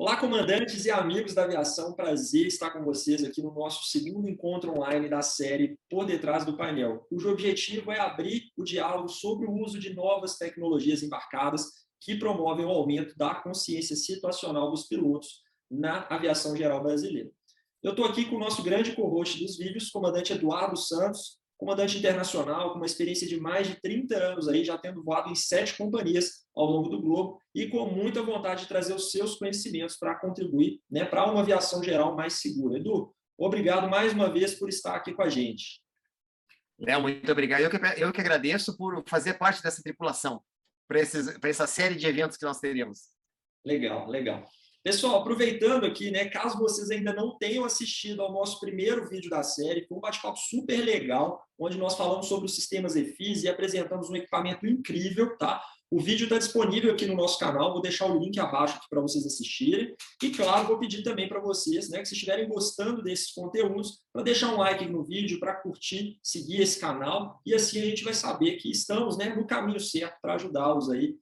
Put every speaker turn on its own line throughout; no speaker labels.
Olá, comandantes e amigos da aviação, prazer estar com vocês aqui no nosso segundo encontro online da série Por Detrás do Painel, cujo objetivo é abrir o diálogo sobre o uso de novas tecnologias embarcadas que promovem o aumento da consciência situacional dos pilotos na aviação geral brasileira. Eu estou aqui com o nosso grande co-host dos vídeos, comandante Eduardo Santos, comandante internacional com uma experiência de mais de 30 anos, aí, já tendo voado em 7 companhias ao longo do globo e com muita vontade de trazer os seus conhecimentos para contribuir, né, para uma aviação geral mais segura. Edu, obrigado mais uma vez por estar aqui com a gente.
Léo, muito obrigado. Eu que agradeço por fazer parte dessa tripulação, para essa série de eventos que nós teremos.
Legal, legal. Pessoal, aproveitando aqui, né, caso vocês ainda não tenham assistido ao nosso primeiro vídeo da série, foi um bate-papo super legal, onde nós falamos sobre os sistemas EFIS e apresentamos um equipamento incrível, tá? O vídeo está disponível aqui no nosso canal, vou deixar o link abaixo para vocês assistirem. E, claro, vou pedir também para vocês, né, que se estiverem gostando desses conteúdos, para deixar um like no vídeo, para curtir, seguir esse canal, e assim a gente vai saber que estamos, né, no caminho certo para ajudá-los aí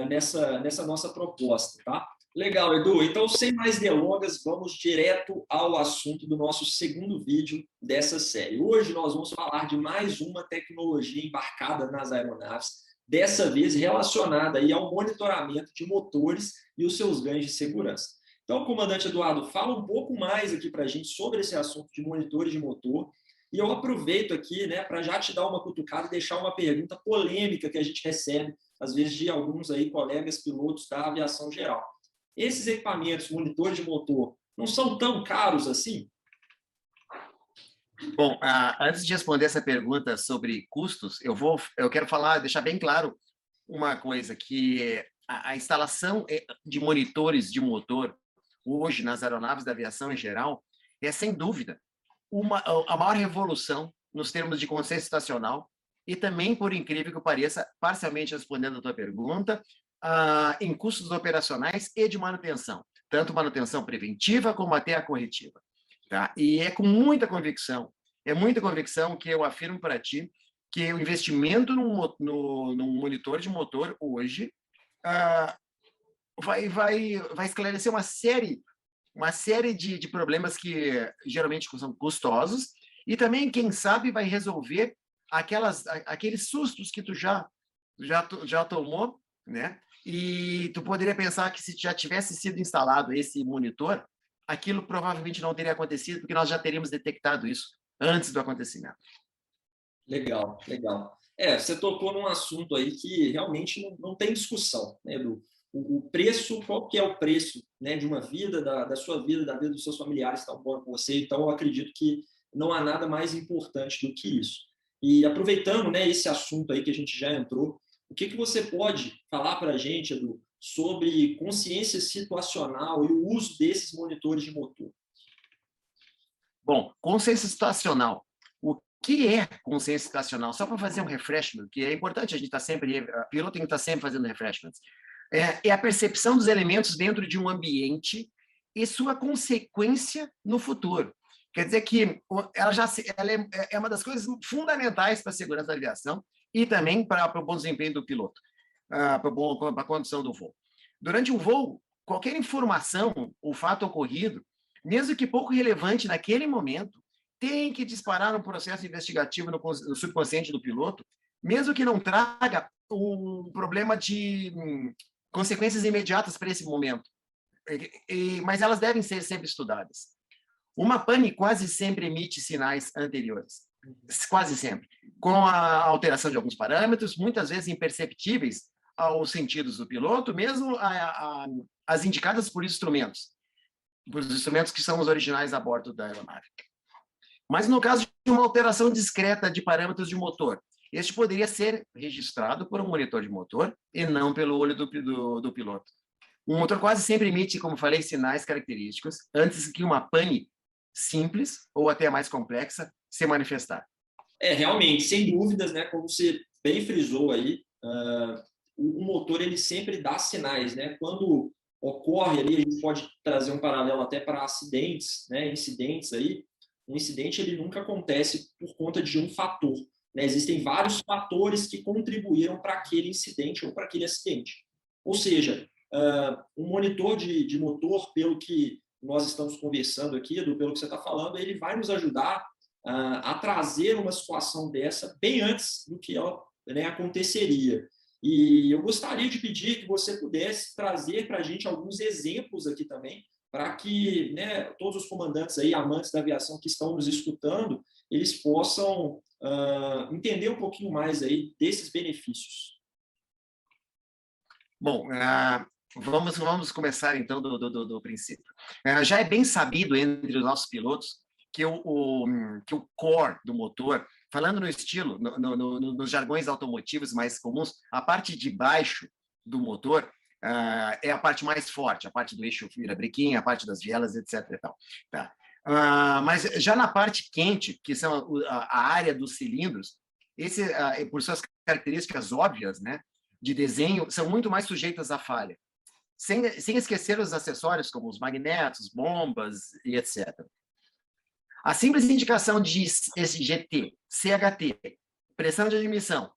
nessa nossa proposta, tá? Legal, Edu. Então, sem mais delongas, vamos direto ao assunto do nosso segundo vídeo dessa série. Hoje nós vamos falar de mais uma tecnologia embarcada nas aeronaves, dessa vez relacionada aí ao monitoramento de motores e os seus ganhos de segurança. Então, comandante Eduardo, fala um pouco mais aqui para a gente sobre esse assunto de monitores de motor. E eu aproveito aqui, né, para já te dar uma cutucada e deixar uma pergunta polêmica que a gente recebe, às vezes, de alguns aí colegas pilotos da aviação geral. Esses equipamentos, monitores de motor, não são tão caros assim?
Bom, antes de responder essa pergunta sobre custos, eu quero deixar bem claro uma coisa, que a instalação de monitores de motor, hoje, nas aeronaves da aviação em geral, é, sem dúvida, a maior revolução nos termos de consciência situacional e também, por incrível que pareça, parcialmente respondendo a tua pergunta, em custos operacionais e de manutenção, tanto manutenção preventiva como até a corretiva. Tá? E é com muita convicção que eu afirmo para ti que o investimento num monitor de motor hoje vai esclarecer uma série de problemas que geralmente são custosos e também, quem sabe, vai resolver aqueles sustos que tu já tomou, né? E tu poderia pensar que, se já tivesse sido instalado esse monitor, aquilo provavelmente não teria acontecido, porque nós já teríamos detectado isso antes do acontecimento.
Legal, legal. Você tocou num assunto aí que realmente não tem discussão, né, Edu? O preço, qual que é o preço, né, de uma vida, da sua vida, da vida dos seus familiares que estão com você? Então, eu acredito que não há nada mais importante do que isso. E aproveitando, né, esse assunto aí que a gente já entrou, o que você pode falar para a gente, Edu, sobre consciência situacional e o uso desses monitores de motor?
Bom, consciência situacional. O que é consciência situacional? Só para fazer um refreshment, que é importante, a piloto tem que estar sempre fazendo refreshments. É a percepção dos elementos dentro de um ambiente e sua consequência no futuro. Quer dizer que ela é uma das coisas fundamentais para a segurança da aviação e também para o bom desempenho do piloto, para a condução do voo. Durante um voo, qualquer informação ou fato ocorrido, mesmo que pouco relevante naquele momento, tem que disparar um processo investigativo no subconsciente do piloto, mesmo que não traga um problema de consequências imediatas para esse momento. Mas elas devem ser sempre estudadas. Uma pane quase sempre emite sinais anteriores, quase sempre, com a alteração de alguns parâmetros, muitas vezes imperceptíveis aos sentidos do piloto, mesmo as indicadas por instrumentos que são os originais a bordo da aeronave. Mas no caso de uma alteração discreta de parâmetros de motor, este poderia ser registrado por um monitor de motor e não pelo olho do piloto. Um motor quase sempre emite, como falei, sinais característicos antes que uma pane simples ou até mais complexa se manifestar.
Realmente, sem dúvidas, né, como você bem frisou aí, o motor ele sempre dá sinais, né? Quando ocorre ali, a gente pode trazer um paralelo até para acidentes, né, incidentes aí. Um incidente ele nunca acontece por conta de um fator, né? Existem vários fatores que contribuíram para aquele incidente ou para aquele acidente. Ou seja, um monitor de motor, pelo que nós estamos conversando aqui, pelo que você está falando, ele vai nos ajudar a trazer uma situação dessa bem antes do que ela, né, aconteceria. E eu gostaria de pedir que você pudesse trazer para a gente alguns exemplos aqui também, para que, né, todos os comandantes aí, amantes da aviação que estão nos escutando, eles possam entender um pouquinho mais aí desses benefícios.
Bom, vamos começar então do princípio. Já é bem sabido entre os nossos pilotos que o core do motor, falando no estilo, nos jargões automotivos mais comuns, a parte de baixo do motor é a parte mais forte, a parte do eixo virabrequim, a parte das vielas, etc. E tal. Tá? Mas já na parte quente, que são a área dos cilindros, por suas características óbvias, né, de desenho, são muito mais sujeitas à falha. Sem esquecer os acessórios, como os magnetos, bombas e etc. A simples indicação de SGT, CHT, pressão de admissão,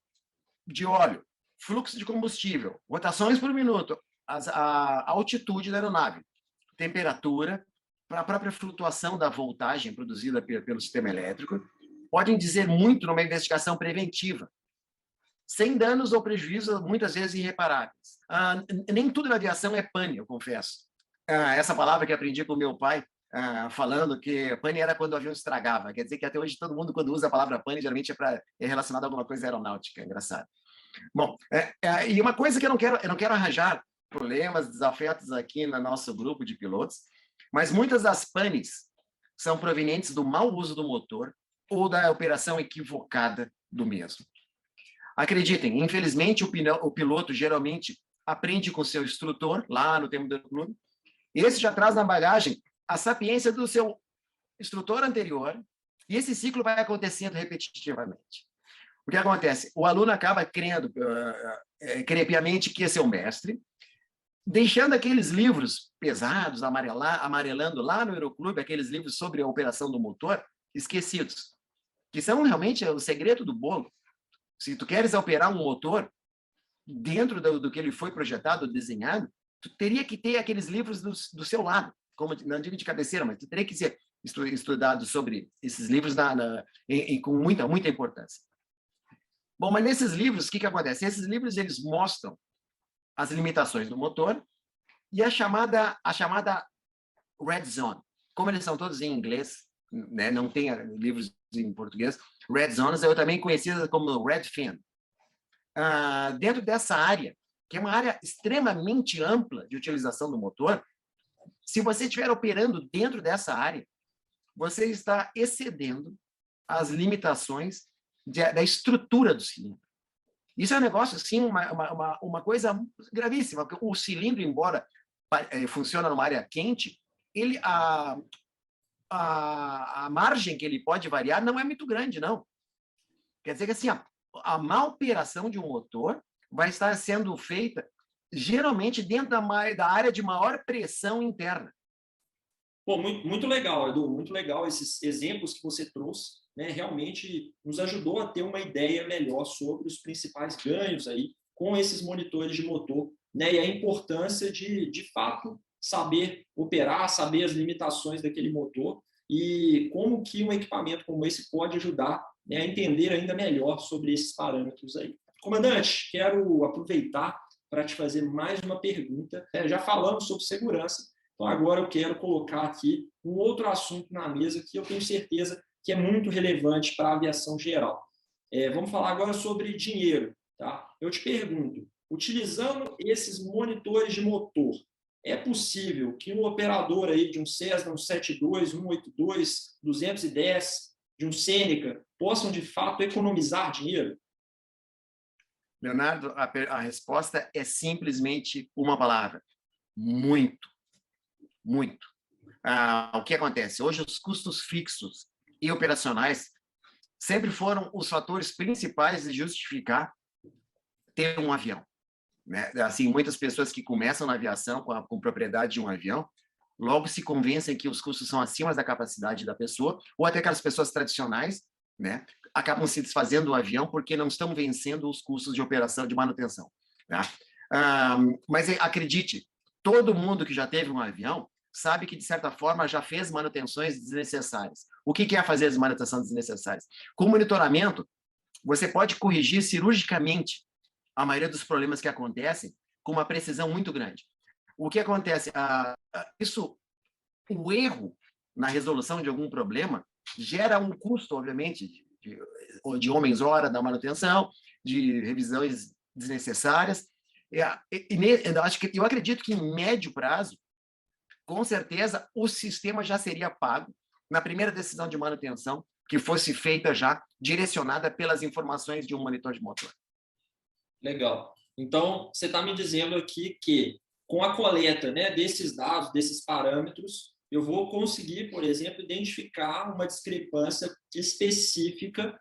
de óleo, fluxo de combustível, rotações por minuto, a altitude da aeronave, temperatura, para a própria flutuação da voltagem produzida pelo sistema elétrico, podem dizer muito numa investigação preventiva, sem danos ou prejuízos, muitas vezes irreparáveis. Nem tudo na aviação é pane, eu confesso. Essa palavra que aprendi com meu pai, falando que pane era quando o avião estragava. Quer dizer que até hoje todo mundo, quando usa a palavra pane, geralmente é relacionado a alguma coisa aeronáutica. Engraçado. Bom, e uma coisa que eu não quero arranjar problemas, desafetos aqui no nosso grupo de pilotos, mas muitas das panes são provenientes do mau uso do motor ou da operação equivocada do mesmo. Acreditem, infelizmente, o piloto geralmente aprende com seu instrutor, lá no tempo do clube, e esse já traz na bagagem a sapiência do seu instrutor anterior, e esse ciclo vai acontecendo repetitivamente. O que acontece? O aluno acaba crendo piamente que esse é o mestre, deixando aqueles livros pesados, amarelando lá no Aeroclube, aqueles livros sobre a operação do motor, esquecidos, que são realmente o segredo do bolo. Se tu queres operar um motor dentro do que ele foi projetado, desenhado, tu teria que ter aqueles livros do seu lado, como não digo de cabeceira, mas tu teria que ser estudado sobre esses livros com muita importância. Bom, mas nesses livros, o que acontece? Esses livros eles mostram as limitações do motor e a chamada red zone. Como eles são todos em inglês, né, não tem livros em português, red zones é também conhecida como red fin. Dentro dessa área, que é uma área extremamente ampla de utilização do motor, se você estiver operando dentro dessa área, você está excedendo as limitações da estrutura do cilindro. Isso é um negócio, assim, uma coisa gravíssima, porque o cilindro, embora funcione numa área quente, a margem que ele pode variar não é muito grande, não. Quer dizer que assim, a má operação de um motor vai estar sendo feita geralmente dentro da área de maior pressão interna.
Pô, muito legal, Edu, muito legal esses exemplos que você trouxe, né? Realmente nos ajudou a ter uma ideia melhor sobre os principais ganhos aí com esses monitores de motor, né? E a importância de fato, saber operar, saber as limitações daquele motor e como que um equipamento como esse pode ajudar, né, a entender ainda melhor sobre esses parâmetros aí. Comandante, quero aproveitar para te fazer mais uma pergunta. Já falamos sobre segurança, então agora eu quero colocar aqui um outro assunto na mesa que eu tenho certeza que é muito relevante para a aviação geral. Vamos falar agora sobre dinheiro. Tá? Eu te pergunto, utilizando esses monitores de motor, é possível que um operador aí de um Cessna 172, 182, 210, de um Seneca, possam de fato economizar dinheiro?
Leonardo, a resposta é simplesmente uma palavra: muito. Muito. O que acontece? Hoje, os custos fixos e operacionais sempre foram os fatores principais de justificar ter um avião. Né? Assim, muitas pessoas que começam na aviação com propriedade de um avião, logo se convencem que os custos são acima da capacidade da pessoa, ou até aquelas pessoas tradicionais, né, acabam se desfazendo do avião porque não estão vencendo os custos de operação, de manutenção. Tá? Mas acredite, todo mundo que já teve um avião sabe que, de certa forma, já fez manutenções desnecessárias. O que é fazer as manutenções desnecessárias? Com monitoramento, você pode corrigir cirurgicamente a maioria dos problemas que acontecem com uma precisão muito grande. O que acontece? O erro na resolução de algum problema gera um custo, obviamente, de homens-hora da manutenção, de revisões desnecessárias. Eu acredito que, em médio prazo, com certeza, o sistema já seria pago na primeira decisão de manutenção que fosse feita já, direcionada pelas informações de um monitor de motor.
Legal. Então, você está me dizendo aqui que, com a coleta, né, desses dados, desses parâmetros, eu vou conseguir, por exemplo, identificar uma discrepância específica,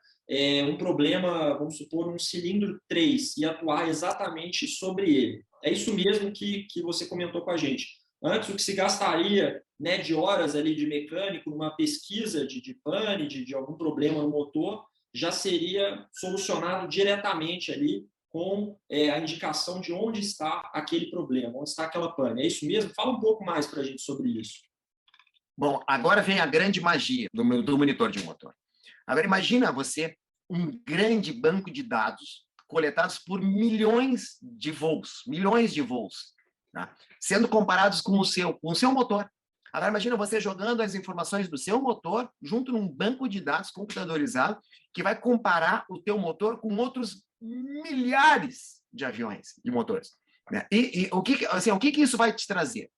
um problema, vamos supor, um cilindro 3, e atuar exatamente sobre ele. É isso mesmo que você comentou com a gente. Antes, o que se gastaria, né, de horas ali de mecânico, numa pesquisa de pane, de algum problema no motor, já seria solucionado diretamente ali com a indicação de onde está aquele problema, onde está aquela pane. É isso mesmo? Fala um pouco mais para a gente sobre isso.
Bom, agora vem a grande magia do monitor de motor. Agora, imagina você um grande banco de dados coletados por milhões de voos, tá? Sendo comparados com o seu motor. Agora, imagina você jogando as informações do seu motor junto num banco de dados computadorizado que vai comparar o teu motor com outros milhares de aviões, de motores, né? E o que isso vai te trazer?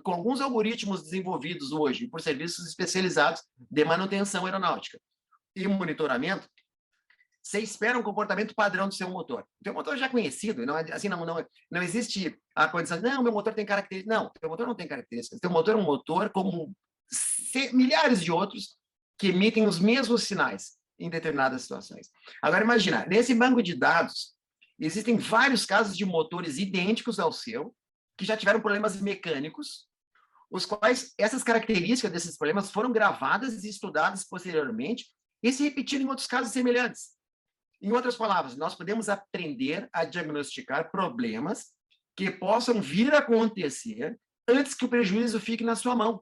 Com alguns algoritmos desenvolvidos hoje por serviços especializados de manutenção aeronáutica e monitoramento, você espera um comportamento padrão do seu motor. O seu motor já é conhecido, não existe a condição, não, meu motor tem características. Não, o seu motor não tem características. O seu motor é um motor como milhares de outros que emitem os mesmos sinais em determinadas situações. Agora, imagina, nesse banco de dados, existem vários casos de motores idênticos ao seu, que já tiveram problemas mecânicos, os quais essas características desses problemas foram gravadas e estudadas posteriormente e se repetiram em outros casos semelhantes. Em outras palavras, nós podemos aprender a diagnosticar problemas que possam vir a acontecer antes que o prejuízo fique na sua mão.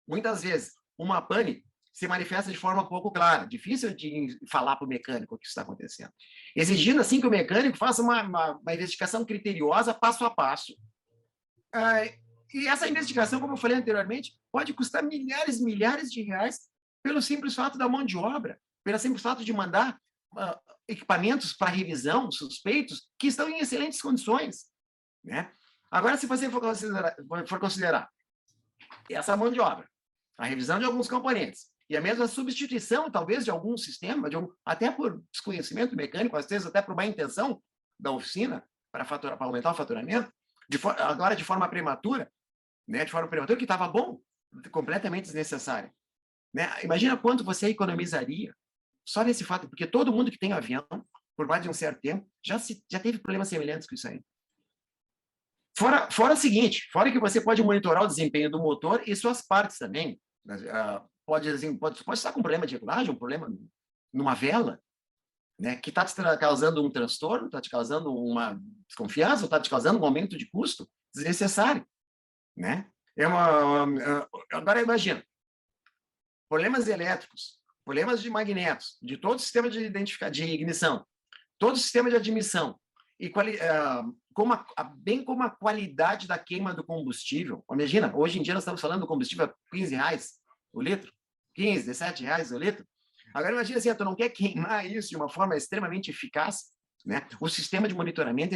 Muitas vezes, uma pane se manifesta de forma pouco clara, difícil de falar para o mecânico o que está acontecendo. Exigindo, assim, que o mecânico faça uma investigação criteriosa, passo a passo. E essa investigação, como eu falei anteriormente, pode custar milhares de reais pelo simples fato da mão de obra, pelo simples fato de mandar equipamentos para revisão, suspeitos, que estão em excelentes condições, né? Agora, se você for considerar essa mão de obra, a revisão de alguns componentes, e a mesma substituição, talvez, de algum sistema, até por desconhecimento mecânico, às vezes até por má intenção da oficina, para aumentar o faturamento, agora de forma prematura, né? De forma prematura, que estava bom, completamente desnecessário. Né? Imagina quanto você economizaria só nesse fato, porque todo mundo que tem avião, por mais de um certo tempo, já teve problemas semelhantes com isso aí. Fora o seguinte, fora que você pode monitorar o desempenho do motor e suas partes também. Pode estar com um problema de regulagem, um problema numa vela, né, que está te causando um transtorno, está te causando uma desconfiança, está te causando um aumento de custo desnecessário. Né? Agora, imagina, problemas elétricos, problemas de magnetos, de todo o sistema de ignição, todo o sistema de admissão, e bem como a qualidade da queima do combustível. Imagina, hoje em dia nós estamos falando do combustível a R$15 o litro, 15, 17 reais o litro. Agora imagina assim, tu não quer queimar isso de uma forma extremamente eficaz, né? O sistema de monitoramento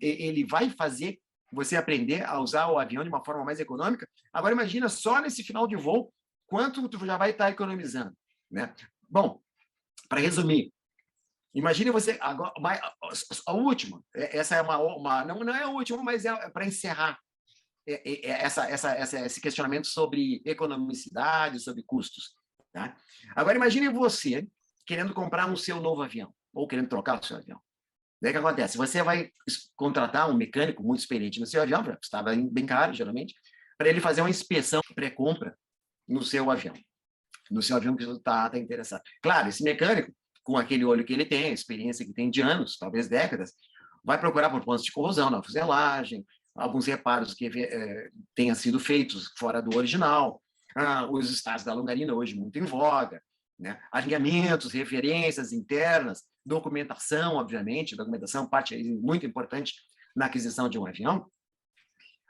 ele vai fazer você aprender a usar o avião de uma forma mais econômica. Agora imagina só nesse final de voo quanto tu já vai estar economizando, né? Bom, para resumir, imagine você agora a última. Essa é não é a última, mas é para encerrar esse questionamento sobre economicidade, sobre custos. Tá? Agora, imagine você querendo comprar um seu novo avião, ou querendo trocar o seu avião. Daí o que acontece? Você vai contratar um mecânico muito experiente no seu avião, estava bem caro, geralmente, para ele fazer uma inspeção pré-compra no seu avião que você está interessado. Claro, esse mecânico, com aquele olho que ele tem, a experiência que tem de anos, talvez décadas, vai procurar por pontos de corrosão na fuselagem, alguns reparos que tenham sido feitos fora do original, os estágios da longarina hoje muito em voga, né? Alinhamentos, referências internas, documentação, obviamente, documentação, parte muito importante na aquisição de um avião.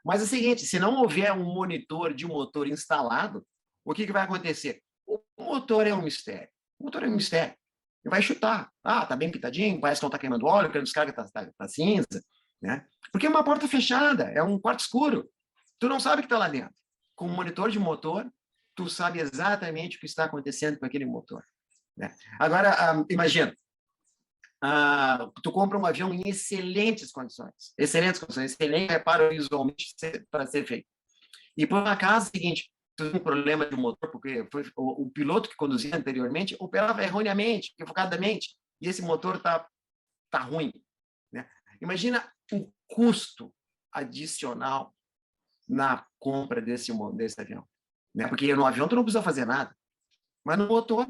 Mas é o seguinte, se não houver um monitor de motor instalado, o que vai acontecer? O motor é um mistério. O motor é um mistério. Ele vai chutar. Tá bem pitadinho, parece que não está queimando óleo, que a descarga tá cinza, né? Porque é uma porta fechada, é um quarto escuro. Tu não sabe o que está lá dentro. Com um monitor de motor, tu sabe exatamente o que está acontecendo com aquele motor, né? Agora, imagina, tu compra um avião em excelentes condições, excelente reparo visualmente para ser feito. E por acaso, é o seguinte, tu tem um problema de motor, porque foi o piloto que conduzia anteriormente operava erroneamente, equivocadamente, e esse motor tá ruim, né? Imagina o custo adicional na compra desse avião, né? Porque no avião tu não precisa fazer nada, mas no motor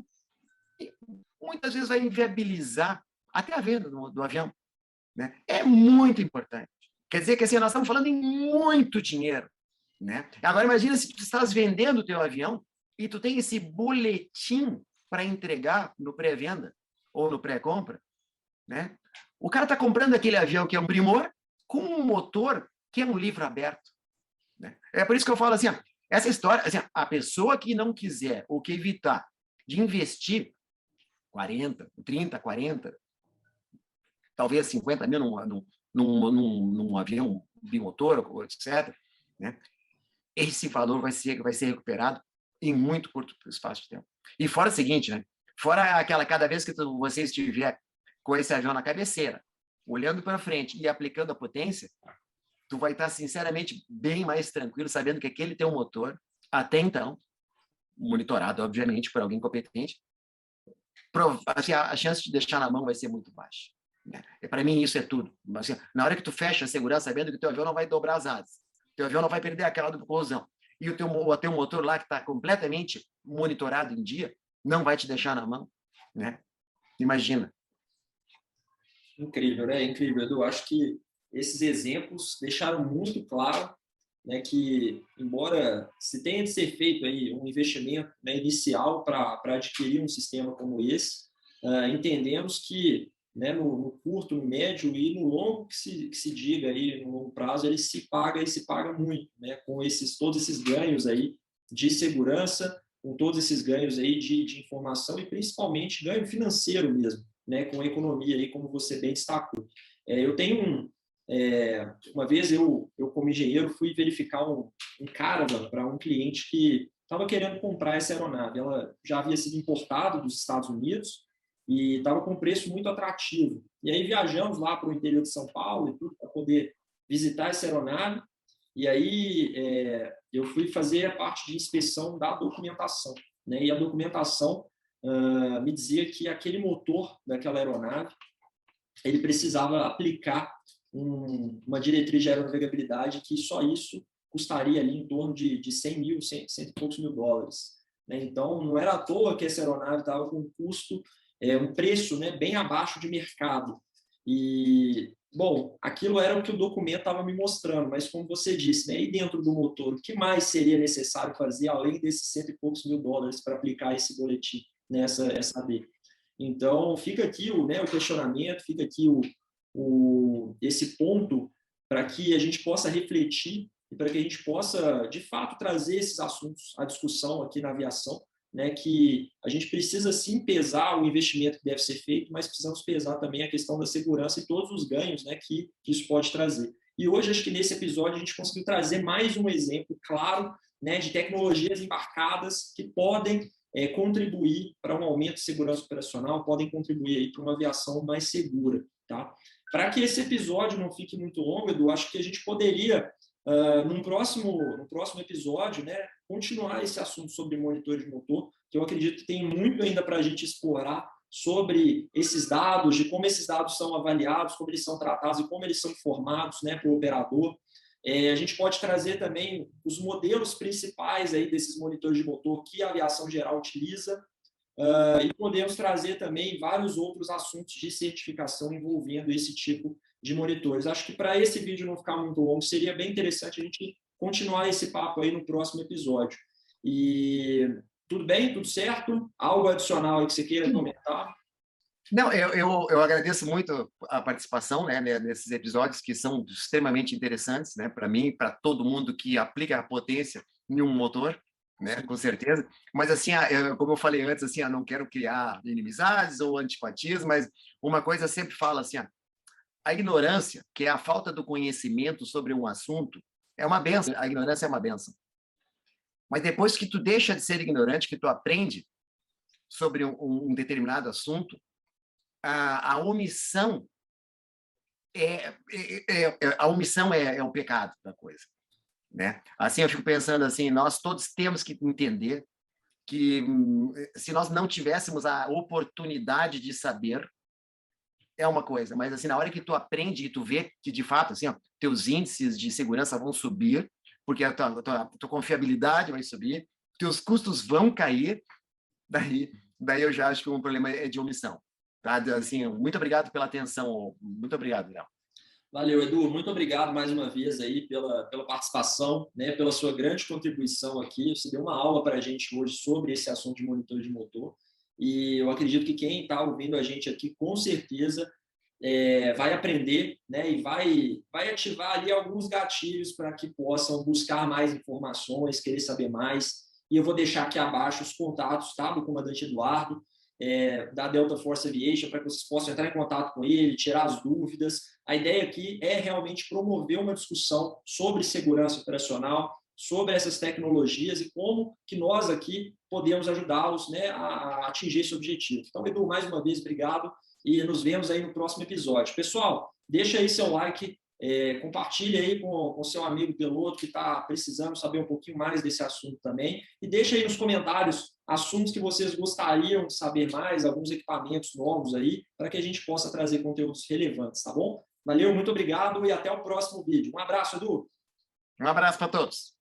muitas vezes vai inviabilizar até a venda do avião, né? É muito importante. Quer dizer que assim, nós estamos falando em muito dinheiro, né? Agora imagina se tu estás vendendo o teu avião e tu tem esse boletim para entregar no pré-venda ou no pré-compra, né? O cara está comprando aquele avião que é um primor com um motor que é um livro aberto, né? É por isso que eu falo assim, essa história, assim, a pessoa que não quiser ou que evitar de investir 40, 30, 40, talvez 50 mil num avião bimotor, etc., né? Esse valor vai ser recuperado em muito curto espaço de tempo. E fora o seguinte, né? Fora cada vez que você estiver com esse avião na cabeceira, olhando para frente e aplicando a potência, tu vai estar, sinceramente, bem mais tranquilo, sabendo que aquele teu motor, até então, monitorado, obviamente, por alguém competente, assim, a chance de deixar na mão vai ser muito baixa, né? Para mim, isso é tudo. Assim, na hora que tu fecha a segurança, sabendo que o teu avião não vai dobrar as asas, teu avião não vai perder aquela do corrosão, e o teu motor lá, que está completamente monitorado em dia, não vai te deixar na mão, né? Imagina.
Incrível, né? Incrível, Edu. Acho que esses exemplos deixaram muito claro, né, que, embora se tenha de ser feito aí um investimento, né, inicial para adquirir um sistema como esse, entendemos que, né, no curto, no médio e no longo, que se diga aí, no longo prazo, ele se paga e se paga muito, né, com todos esses ganhos aí de segurança, com todos esses ganhos aí de informação e principalmente ganho financeiro mesmo, né, com a economia aí, como você bem destacou. Eu tenho uma vez eu como engenheiro fui verificar um Caravan para um cliente que estava querendo comprar essa aeronave. Ela já havia sido importada dos Estados Unidos e estava com um preço muito atrativo. E aí viajamos lá para o interior de São Paulo e tudo para poder visitar essa aeronave. E aí eu fui fazer a parte de inspeção da documentação, né? E a documentação me dizia que aquele motor daquela aeronave ele precisava aplicar uma diretriz de aeronavegabilidade que só isso custaria ali em torno de 100 mil, 100 e poucos mil dólares, né? Então, não era à toa que essa aeronave estava com um custo, um preço, né, bem abaixo de mercado. E, bom, aquilo era o que o documento estava me mostrando, mas como você disse, né, aí dentro do motor, o que mais seria necessário fazer além desses 100 e poucos mil dólares para aplicar esse boletim, nessa AD? Então, fica aqui o questionamento, fica aqui esse ponto para que a gente possa refletir e para que a gente possa, de fato, trazer esses assuntos à discussão aqui na aviação, né, que a gente precisa sim pesar o investimento que deve ser feito, mas precisamos pesar também a questão da segurança e todos os ganhos, né, que isso pode trazer. E hoje, acho que nesse episódio, a gente conseguiu trazer mais um exemplo claro, né, de tecnologias embarcadas que podem contribuir para um aumento de segurança operacional, podem contribuir aí para uma aviação mais segura, tá? Para que esse episódio não fique muito longo, Edu, acho que a gente poderia, no próximo episódio, né, continuar esse assunto sobre monitor de motor, que eu acredito que tem muito ainda para a gente explorar sobre esses dados, de como esses dados são avaliados, como eles são tratados e como eles são formados, né, para o operador. A gente pode trazer também os modelos principais aí desses monitores de motor que a aviação geral utiliza, e podemos trazer também vários outros assuntos de certificação envolvendo esse tipo de monitores. Acho que para esse vídeo não ficar muito longo, seria bem interessante a gente continuar esse papo aí no próximo episódio. E tudo bem? Tudo certo? Algo adicional aí que você queira comentar?
Não, eu agradeço muito a participação, né, nesses episódios que são extremamente interessantes, né, para mim, para todo mundo que aplica a potência em um motor, né, com certeza. Mas assim, como eu falei antes, assim, não quero criar inimizades ou antipatias, mas uma coisa eu sempre falo assim, a ignorância, que é a falta do conhecimento sobre um assunto, é uma benção. A ignorância é uma benção. Mas depois que tu deixa de ser ignorante, que tu aprende sobre um determinado assunto, a omissão a omissão é um pecado da coisa, né? Assim, eu fico pensando assim, nós todos temos que entender que se nós não tivéssemos a oportunidade de saber, é uma coisa, mas assim, na hora que tu aprende e tu vê que, de fato, assim, teus índices de segurança vão subir, porque a tua confiabilidade vai subir, teus custos vão cair, daí eu já acho que um problema é de omissão. Tá? Assim, muito obrigado pela atenção. Muito obrigado, Léo.
Valeu, Edu. Muito obrigado mais uma vez aí pela participação, né, pela sua grande contribuição aqui. Você deu uma aula para a gente hoje sobre esse assunto de monitor de motor. E eu acredito que quem está ouvindo a gente aqui, com certeza, vai aprender, né, e vai ativar ali alguns gatilhos para que possam buscar mais informações, querer saber mais. E eu vou deixar aqui abaixo os contatos, tá, do comandante Eduardo, da Delta Force Aviation, para que vocês possam entrar em contato com ele, tirar as dúvidas. A ideia aqui é realmente promover uma discussão sobre segurança operacional, sobre essas tecnologias e como que nós aqui podemos ajudá-los, né, a atingir esse objetivo. Então, Edu, mais uma vez, obrigado e nos vemos aí no próximo episódio. Pessoal, deixa aí seu like, compartilha aí com seu amigo piloto que está precisando saber um pouquinho mais desse assunto também e deixa aí nos comentários assuntos que vocês gostariam de saber mais, alguns equipamentos novos aí, para que a gente possa trazer conteúdos relevantes, tá bom? Valeu, muito obrigado e até o próximo vídeo. Um abraço, Edu!
Um abraço para todos!